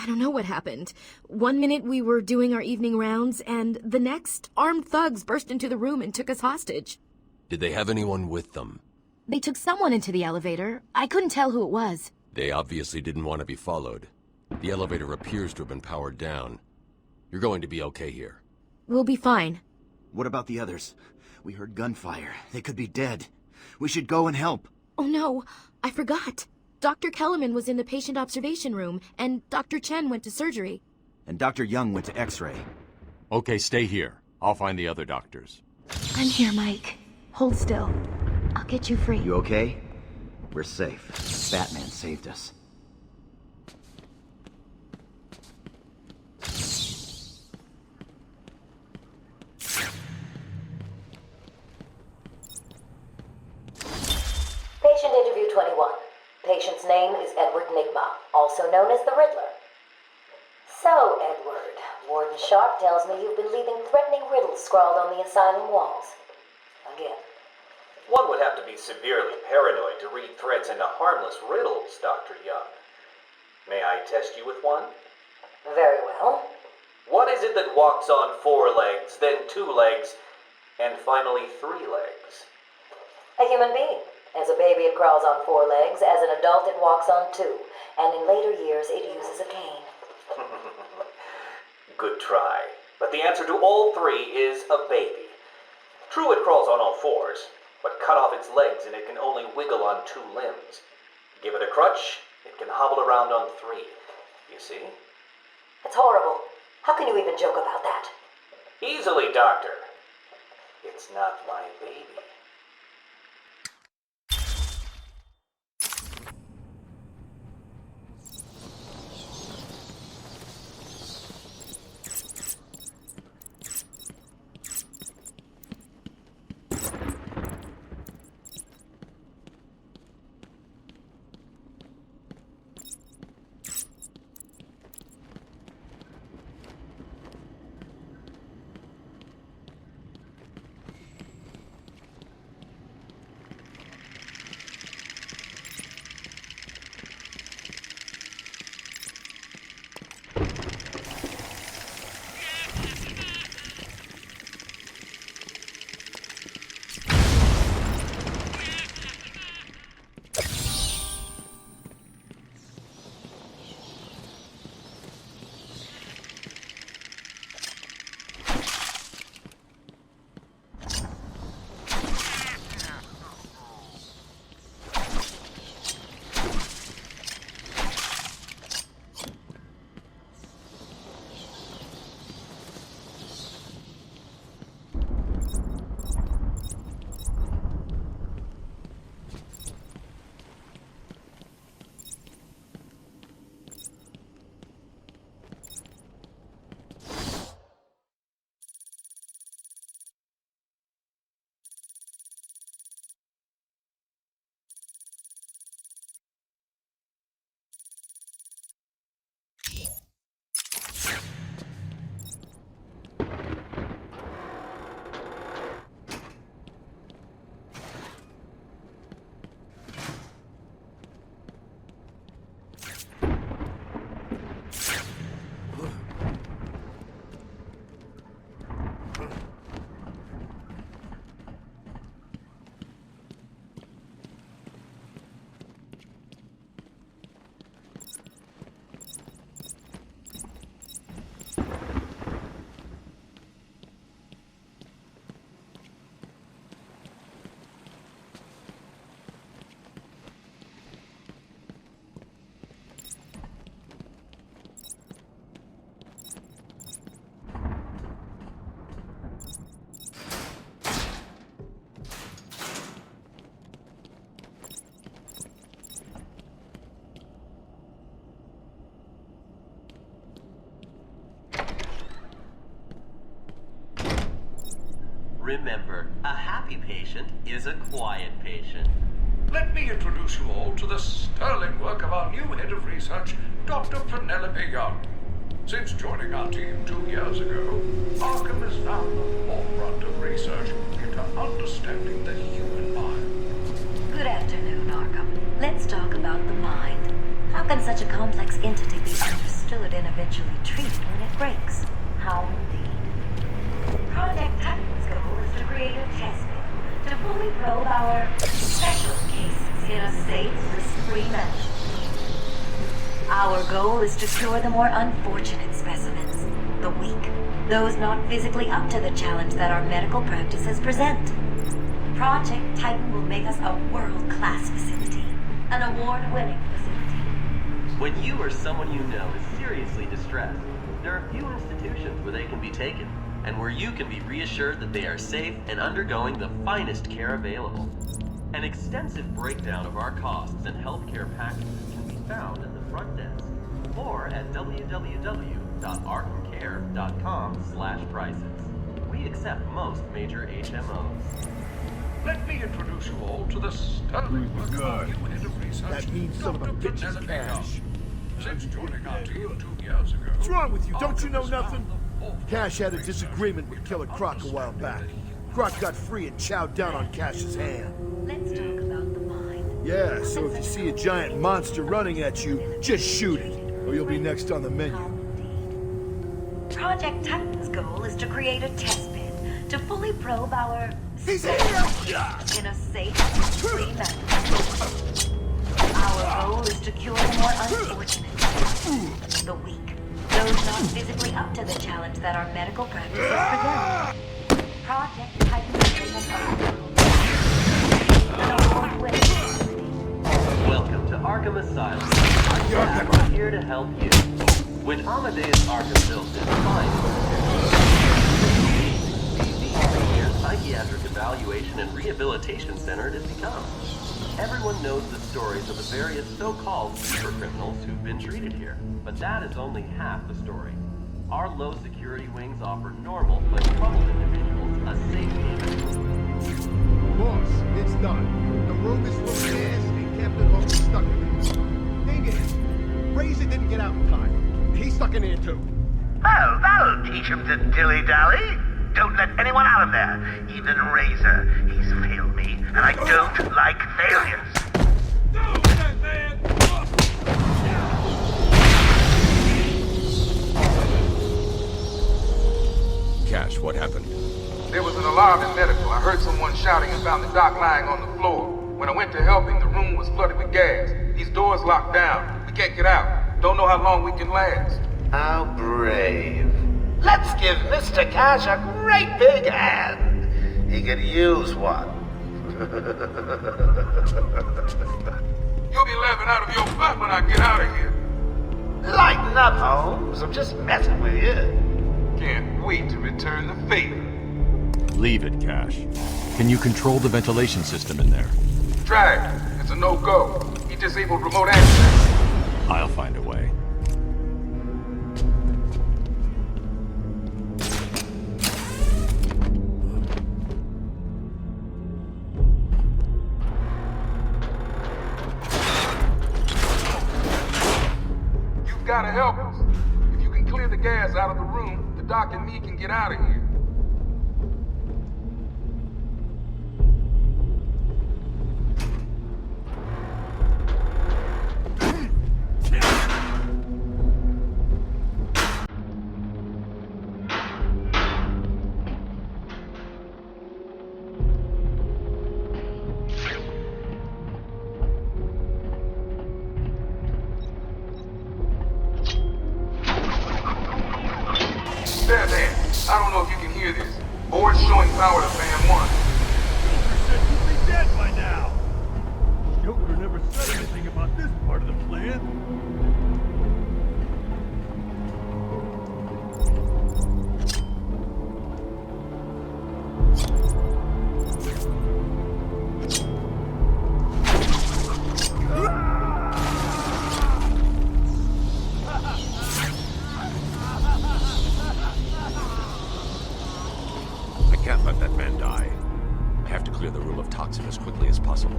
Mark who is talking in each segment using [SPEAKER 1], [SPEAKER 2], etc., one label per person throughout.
[SPEAKER 1] I don't know what happened. One minute we were doing our evening rounds, and the next, armed thugs burst into the room and took us hostage.
[SPEAKER 2] Did they have anyone with them?
[SPEAKER 1] They took someone into the elevator. I couldn't tell who it was.
[SPEAKER 2] They obviously didn't want to be followed. The elevator appears to have been powered down. You're going to be okay here.
[SPEAKER 1] We'll be fine.
[SPEAKER 3] What about the others? We heard gunfire. They could be dead. We should go and help.
[SPEAKER 1] Oh no, I forgot. Dr. Kellerman was in the patient observation room, and Dr. Chen went to surgery.
[SPEAKER 3] And Dr. Young went to X-ray.
[SPEAKER 4] Okay, stay here. I'll find the other doctors.
[SPEAKER 1] I'm here, Mike. Hold still. I'll get you free.
[SPEAKER 3] You okay? We're safe. Batman saved us.
[SPEAKER 5] Patient interview 21. Patient's name is Edward Nigma, also known as the Riddler. So, Edward, Warden Sharp tells me you've been leaving threatening riddles scrawled on the asylum walls. Again.
[SPEAKER 6] One would have to be severely paranoid to read threats into harmless riddles, Dr. Young. May I test you with one?
[SPEAKER 5] Very well.
[SPEAKER 6] What is it that walks on 4 legs, then 2 legs, and finally 3 legs?
[SPEAKER 5] A human being. As a baby, it crawls on 4 legs. As an adult, it walks on 2. And in later years, it uses a cane.
[SPEAKER 6] Good try. But the answer to all 3 is a baby. True, it crawls on all 4s, but cut off its legs and it can only wiggle on 2 limbs. Give it a crutch, it can hobble around on 3. You see?
[SPEAKER 5] It's horrible. How can you even joke about that?
[SPEAKER 6] Easily, Doctor. It's not my baby.
[SPEAKER 7] Remember, a happy patient is a quiet patient.
[SPEAKER 8] Let me introduce you all to the sterling work of our new head of research, Dr. Penelope Young. Since joining our team 2 years ago, Arkham has found the forefront of research into understanding the human mind.
[SPEAKER 5] Good afternoon, Arkham. Let's talk about the mind. How can such a complex entity be understood in eventually treated when it breaks. How indeed. Project Titan's goal is to create a test bed to fully probe our special cases in a safe, risk-free manner. Our goal is to cure the more unfortunate specimens, the weak, those not physically up to the challenge that our medical practices present. Project Titan will make us a world-class facility, an award-winning facility.
[SPEAKER 7] When you or someone you know is seriously distressed, there are few institutions where they can be taken, and where you can be reassured that they are safe and undergoing the finest care available. An extensive breakdown of our costs and healthcare packages can be found at the front desk or at www.arkhamcare.com/prices. We accept most major HMOs.
[SPEAKER 8] Let me introduce you all to the sterling work of our new head of research,
[SPEAKER 9] That means son of a
[SPEAKER 8] Dr.
[SPEAKER 9] bitch's
[SPEAKER 8] Penelope
[SPEAKER 9] cash.
[SPEAKER 8] Young. Since joining our team 2 years ago...
[SPEAKER 9] What's wrong with you? Don't you know
[SPEAKER 8] Arkham has
[SPEAKER 9] nothing?
[SPEAKER 8] found the forefront
[SPEAKER 9] Cash had a
[SPEAKER 8] research
[SPEAKER 9] disagreement with Killer Croc a while back. Croc got free and chowed down on Cash's hand.
[SPEAKER 5] Let's talk about the mind.
[SPEAKER 9] Yeah, so if you see a giant monster running at you, just shoot it, or you'll be next on the menu.
[SPEAKER 5] How indeed. Project Titan's goal is to create a test bed to fully probe our
[SPEAKER 9] He's
[SPEAKER 5] special
[SPEAKER 9] here!
[SPEAKER 5] cases in a safe, free manner. Our goal is to cure the more unfortunate, the weak, those not physically up to the challenge that our medical practices present. Project Titan will bring us an award-winning facility.
[SPEAKER 7] Welcome to Arkham Asylum. Our staff is here to help you. When Amadeus Arkham built this fine premier psychiatric evaluation and rehabilitation center it has become. Everyone knows the stories of the various so-called super criminals who've been treated here, but that is only half the story. Our low security wings offer normal but troubled individuals a safe haven.
[SPEAKER 9] Boss, it's done. The room is full of gas and Captain Hook is stuck in it. Thing is, Razor didn't get out in time. He's stuck in here too.
[SPEAKER 10] Well, that'll teach him to dilly-dally. Don't let anyone out of there, even Razor. He's failed me, and I don't like failures.
[SPEAKER 8] Do that, man!
[SPEAKER 2] Cash, what happened?
[SPEAKER 11] There was an alarm in medical. I heard someone shouting and found the doc lying on the floor. When I went to help him, the room was flooded with gas. These doors locked down. We can't get out. Don't know how long we can last.
[SPEAKER 10] How brave. Let's give Mr. Cash a great big hand. He could use one.
[SPEAKER 11] You'll be laughing out of your butt when I get out of here.
[SPEAKER 10] Lighten up, Holmes. I'm just messing with you.
[SPEAKER 11] Can't wait to return the favor.
[SPEAKER 4] Leave it, Cash. Can you control the ventilation system in there?
[SPEAKER 11] Try it. It's a no-go. He disabled remote access.
[SPEAKER 4] I'll find a way.
[SPEAKER 11] You've got to help us. If you can clear the gas out of the room, the doc and me can get out of here. There. I don't know if you can hear this. Board's showing power to fan 1.
[SPEAKER 9] Said you'd be dead by now. Joker never said anything about this part of the plan.
[SPEAKER 2] I can't let that man die. I have to clear the room of toxin as quickly as possible.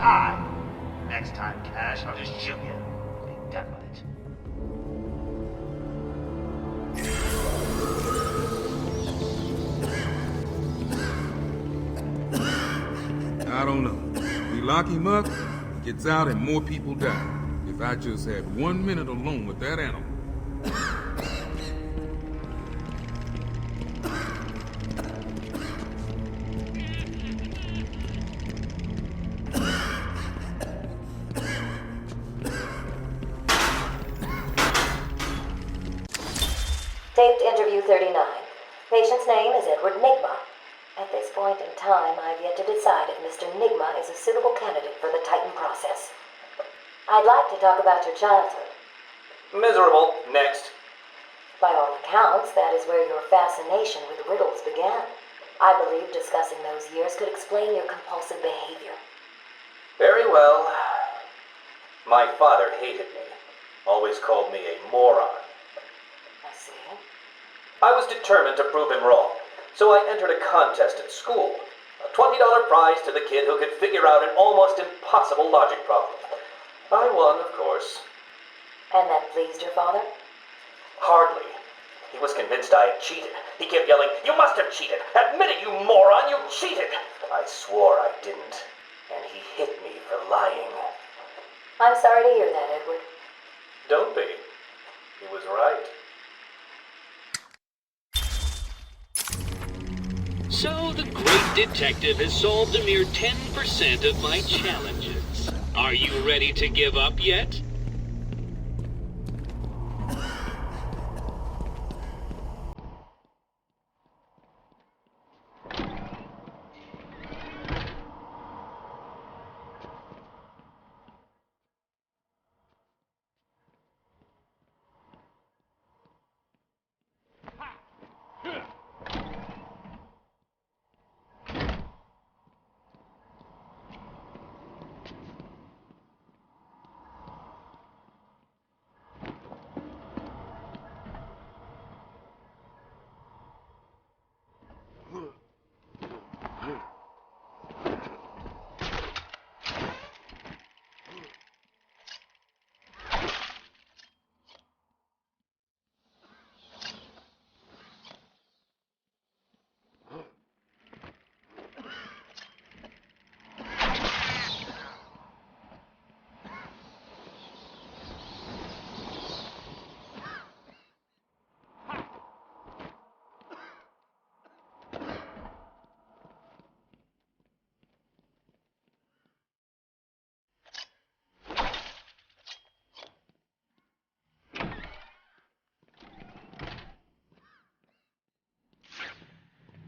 [SPEAKER 10] time. Next time, Cash, I'll just shoot you. Be done with it.
[SPEAKER 11] I don't know. We lock him up, he gets out, and more people die. If I just had 1 minute alone with that animal.
[SPEAKER 5] Taped interview 39. Patient's name is Edward Nigma. At this point in time, I've yet to decide if Mr. Nigma is a suitable candidate for the Titan process. I'd like to talk about your childhood.
[SPEAKER 6] Miserable. Next.
[SPEAKER 5] By all accounts, that is where your fascination with riddles began. I believe discussing those years could explain your compulsive behavior.
[SPEAKER 6] Very well. My father hated me. Always called me a moron.
[SPEAKER 5] I see.
[SPEAKER 6] I was determined to prove him wrong, so I entered a contest at school. A $20 prize to the kid who could figure out an almost impossible logic problem. I won, of course.
[SPEAKER 5] And that pleased your father?
[SPEAKER 6] Hardly. He was convinced I had cheated. He kept yelling, "You must have cheated! Admit it, you moron! You cheated!" I swore I didn't, and he hit me for lying.
[SPEAKER 5] I'm sorry to hear that, Edward.
[SPEAKER 6] Don't be. He was right.
[SPEAKER 12] So the great detective has solved a mere 10% of my challenges. Are you ready to give up yet?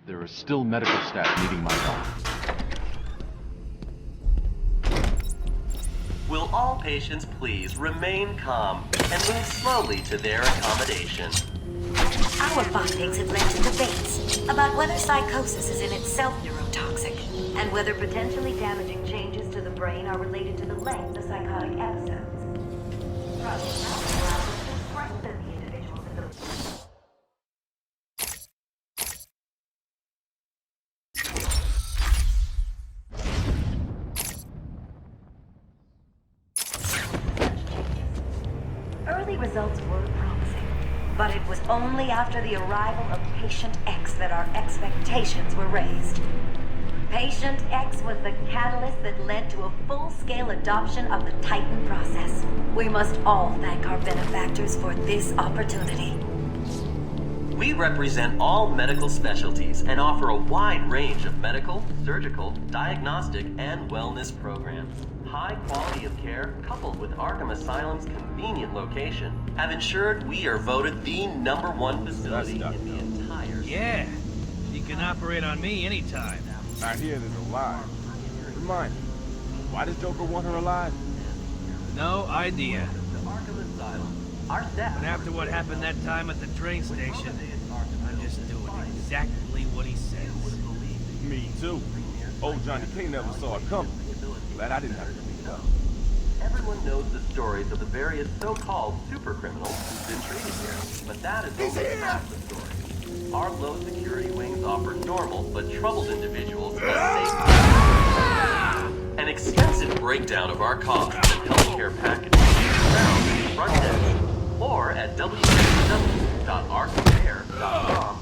[SPEAKER 4] There is still medical staff needing my help.
[SPEAKER 7] Will all patients please remain calm and move slowly to their accommodation?
[SPEAKER 5] Our findings have led to debates about whether psychosis is in itself neurotoxic, and whether potentially damaging changes to the brain are related to the length of psychotic episodes. Project Alpha allows us to strengthen the individual's ability. Early results were promising, but it was only after the arrival of Patient X that our expectations were raised. Patient X was the catalyst that led to a full-scale adoption of the Titan process. We must all thank our benefactors for this opportunity.
[SPEAKER 7] We represent all medical specialties and offer a wide range of medical, surgical, diagnostic, and wellness programs. High quality of care, coupled with Arkham Asylum's convenient location, have ensured we are voted the #1 facility in the entire state.
[SPEAKER 13] Yeah, you can operate on me anytime.
[SPEAKER 14] I hear there's a lie. Remind me, why does Joker want her alive?
[SPEAKER 13] No idea.
[SPEAKER 7] Arkham Asylum. Our staff.
[SPEAKER 13] But after what happened that time at the train station, I'm just doing exactly what he says.
[SPEAKER 14] Me too. Old Johnny K never saw it coming. Glad I didn't have to speak up.
[SPEAKER 7] Everyone knows the stories of the various so-called super criminals who've been treated here, but that is only half the story. Our low security wings offer normal but troubled individuals a safe and An extensive breakdown of our costs and healthcare packages can be found at the front desk or at www.arkhamcare.com.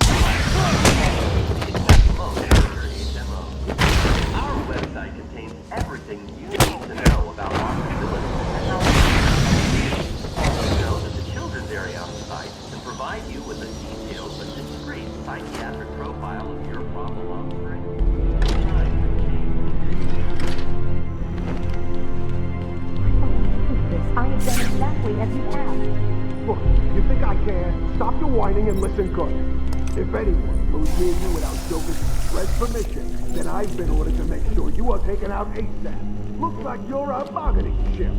[SPEAKER 7] Our website contains everything you need to know about our facility and how you know that the children's area on the site can provide you with a detailed but discreet psychiatric profile of your problem offspring.
[SPEAKER 15] I have done exactly as you asked.
[SPEAKER 9] Look, you think I care? Stop your whining and listen good. If anyone moves near you without Joker's express permission, then I've been ordered to make sure you are taken out ASAP. Looks like you're a bargaining chip.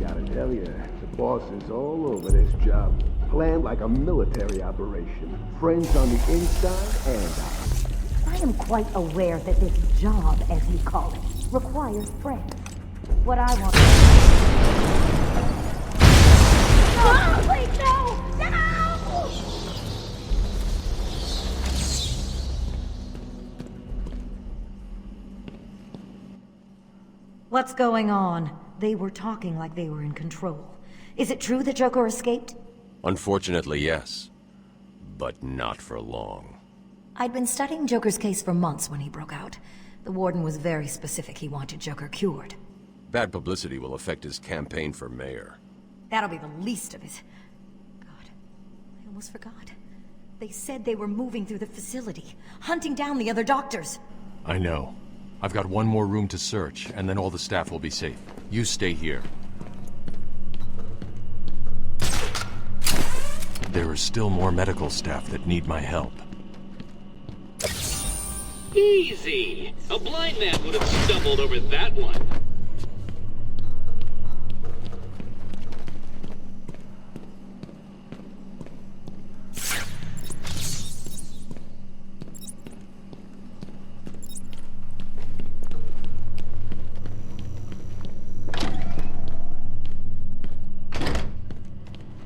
[SPEAKER 9] Gotta tell you, the boss is all over this job. Planned like a military operation. Friends on the inside and out.
[SPEAKER 15] I am quite aware that this job, as you call it, requires friends. What I want... No! Please, no! No! What's going on? They were talking like they were in control. Is it true that Joker escaped?
[SPEAKER 2] Unfortunately, yes. But not for long.
[SPEAKER 15] I'd been studying Joker's case for months when he broke out. The warden was very specific he wanted Joker cured.
[SPEAKER 2] Bad publicity will affect his campaign for mayor.
[SPEAKER 15] That'll be the least of it. God, I almost forgot. They said they were moving through the facility, hunting down the other doctors.
[SPEAKER 4] I know. I've got one more room to search, and then all the staff will be safe. You stay here. There are still more medical staff that need my help.
[SPEAKER 12] Easy! A blind man would have stumbled over that one.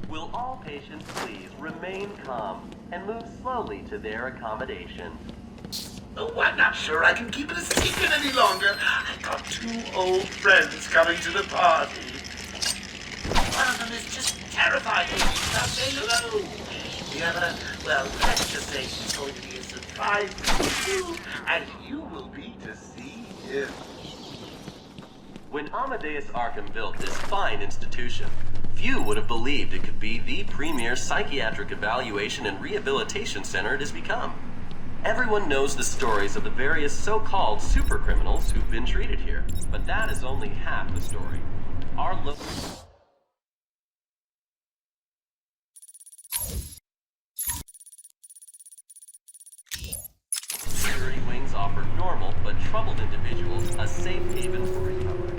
[SPEAKER 7] Will all patients please remain calm and move slowly to their accommodation?
[SPEAKER 10] Oh, I'm not sure I can keep it a secret any longer. I've got 2 old friends coming to the party. One of them is just terrified of me. Now say hello. The other, well, let's just say she's going to be a surprise for you, and you will be to see him.
[SPEAKER 7] When Amadeus Arkham built this fine institution, few would have believed it could be the premier psychiatric evaluation and rehabilitation center it has become. Everyone knows the stories of the various so-called supercriminals who've been treated here, but that is only half the story. Our local... security wings offer normal but troubled individuals a safe haven for recovery.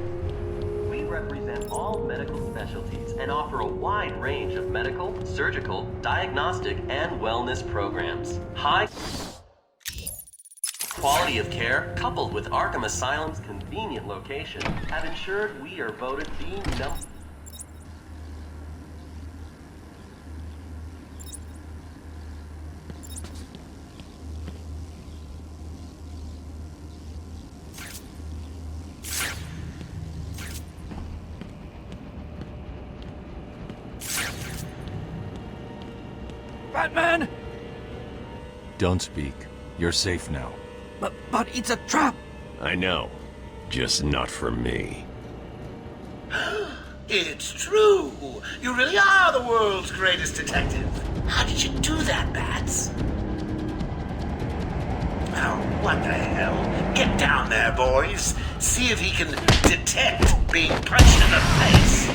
[SPEAKER 7] We represent all medical specialties and offer a wide range of medical, surgical, diagnostic, and wellness programs. High quality of care, coupled with Arkham Asylum's convenient location, have ensured we are voted the number...
[SPEAKER 13] Batman!
[SPEAKER 4] Don't speak. You're safe now.
[SPEAKER 13] But it's a trap!
[SPEAKER 2] I know. Just not for me.
[SPEAKER 10] It's true. You really are the world's greatest detective. How did you do that, Bats? Oh, what the hell? Get down there, boys. See if he can detect being punched in the face.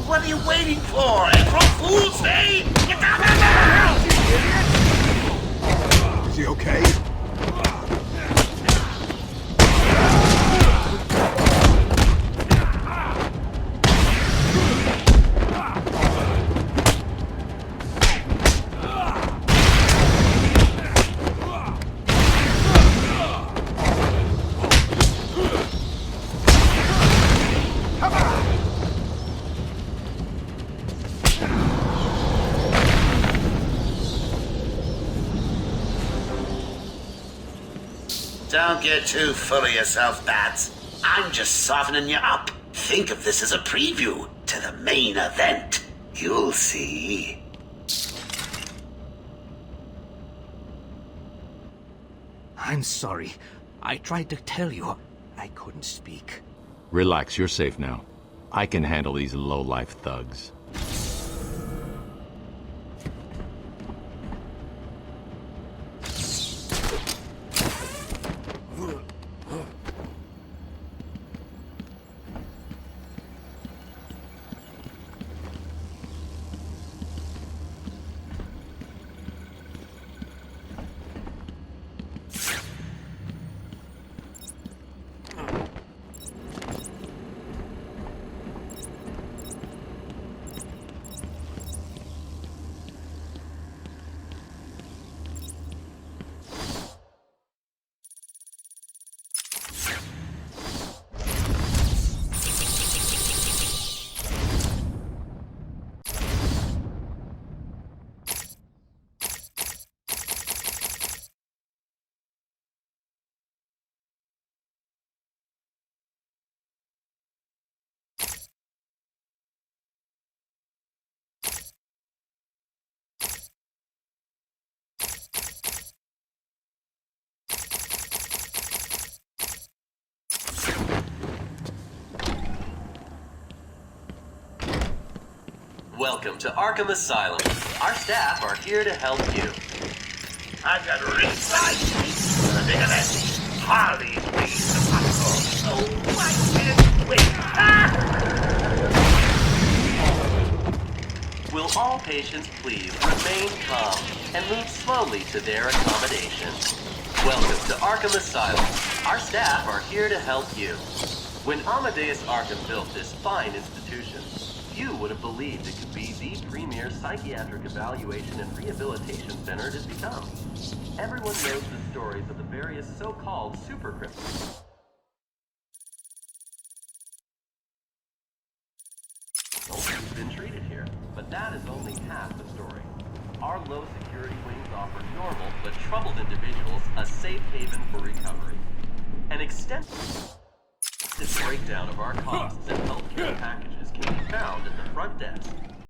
[SPEAKER 10] What are you waiting for? April Fool's Day? Get down there!
[SPEAKER 9] Is he okay?
[SPEAKER 10] Don't get too full of yourself, Bats. I'm just softening you up. Think of this as a preview to the main event. You'll see.
[SPEAKER 6] I'm sorry. I tried to tell you. I couldn't speak.
[SPEAKER 4] Relax, you're safe now. I can handle these low-life thugs.
[SPEAKER 7] Welcome to Arkham Asylum. Our staff are here to help you.
[SPEAKER 10] I've got ringside seats for the big event. Harley's waiting to popcorn. Oh, I can't wait.
[SPEAKER 7] Will all patients please remain calm and move slowly to their accommodation? Welcome to Arkham Asylum. Our staff are here to help you. When Amadeus Arkham built this fine institution, few would have believed it could be the premier psychiatric evaluation and rehabilitation center it has become. Everyone knows the stories of the various so-called super criminals who've been treated here, but that is only half the story. Our low security wings offer normal but troubled individuals a safe haven for recovery. An extensive breakdown of our costs and healthcare packages can be found at the front desk.